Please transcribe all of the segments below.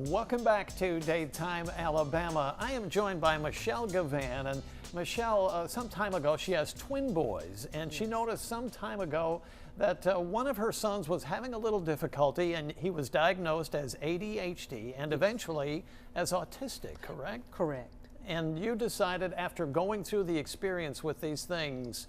Welcome back to Daytime, Alabama. I am joined by Michelle Gavan, and Michelle, some time ago, she has twin boys, and she noticed some time ago that one of her sons was having a little difficulty, and he was diagnosed as ADHD and eventually as autistic, correct? Correct. And you decided, after going through the experience with these things,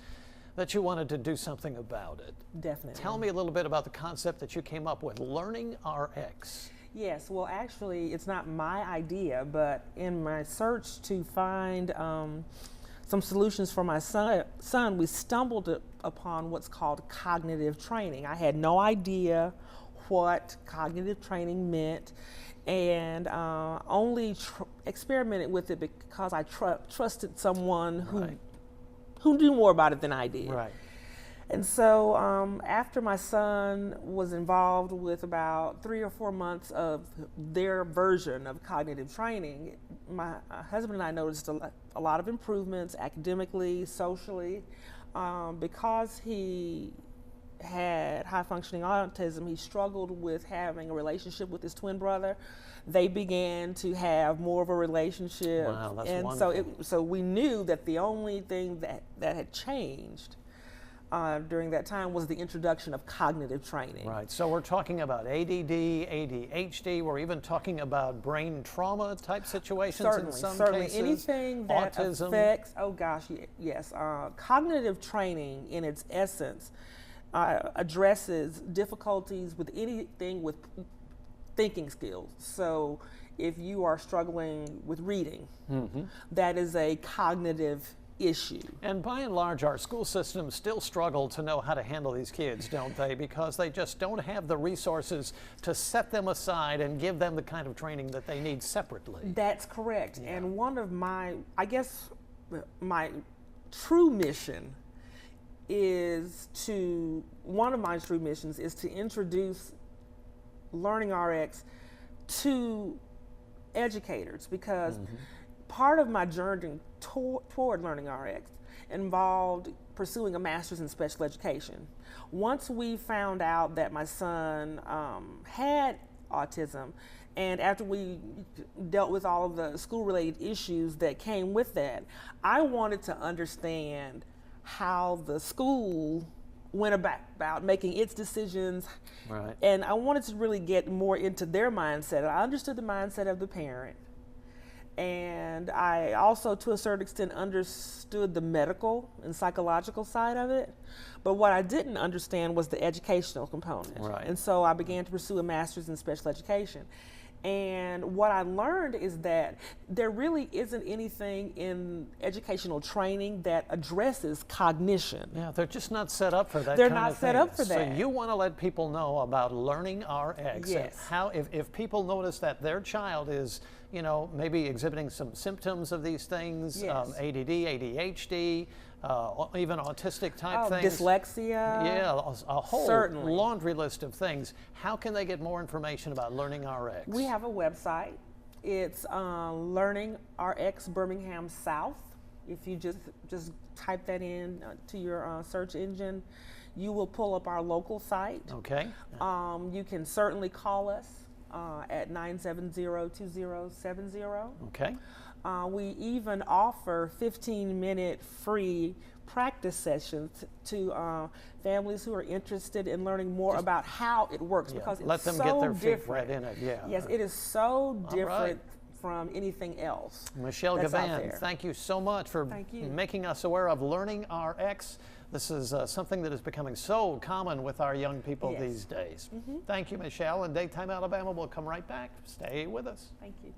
that you wanted to do something about it. Definitely. Tell me a little bit about the concept that you came up with, Learning RX. Yes, well, actually, it's not my idea, but in my search to find some solutions for my son, we stumbled upon what's called cognitive training. I had no idea what cognitive training meant, and only experimented with it because I trusted someone who knew more about it than I did. Right. And so after my son was involved with about 3 or 4 months of their version of cognitive training, my husband and I noticed a lot of improvements academically, socially. Because he had high functioning autism, he struggled with having a relationship with his twin brother. They began to have more of a relationship. Wow, that's and wonderful. so we knew that the only thing that had changed during that time was the introduction of cognitive training. Right, so we're talking about ADD, ADHD, we're even talking about brain trauma type situations in some cases. Anything that autism. affects, oh gosh, yes. Cognitive training in its essence addresses difficulties with anything with thinking skills. So if you are struggling with reading, that is a cognitive issue. And by and large, our school systems still struggle to know how to handle these kids, don't they? Because they just don't have the resources to set them aside and give them the kind of training that they need separately. That's correct. Yeah. And one of my true mission is to introduce Learning RX to educators, because part of my journey toward Learning RX involved pursuing a master's in special education. Once we found out that my son had autism, and after we dealt with all of the school-related issues that came with that, I wanted to understand how the school went about making its decisions. Right. And I wanted to really get more into their mindset. I understood the mindset of the parent, and I also, to a certain extent, understood the medical and psychological side of it. But what I didn't understand was the educational component. Right. And so I began to pursue a master's in special education. And what I learned is that there really isn't anything in educational training that addresses cognition. Yeah, they're just not set up for that They're kind not of set thing. up for that. So you want to let people know about Learning RX. Yes. And how, if people notice that their child is, you know, maybe exhibiting some symptoms of these things, Yes. ADD, ADHD, even autistic type things. Dyslexia. Yeah, a whole Certainly. laundry list of things. How can they get more information about Learning RX? We have a website. It's Learning RX Birmingham South. If you just type that in to your search engine, you will pull up our local site. Okay. You can certainly call us at 970-2070. Okay. We even offer 15-minute free practice sessions to families who are interested in learning more about how it works, Yeah, because it's let them so get their feet different. right in it. Yeah. Yes, it is so different right. from anything else. Michelle that's out Gavan, there. thank you so much for Thank you. making us aware of Learning RX. This is something that is becoming so common with our young people Yes. these days. Thank you, Michelle, and Daytime Alabama will come right back. Stay with us. Thank you.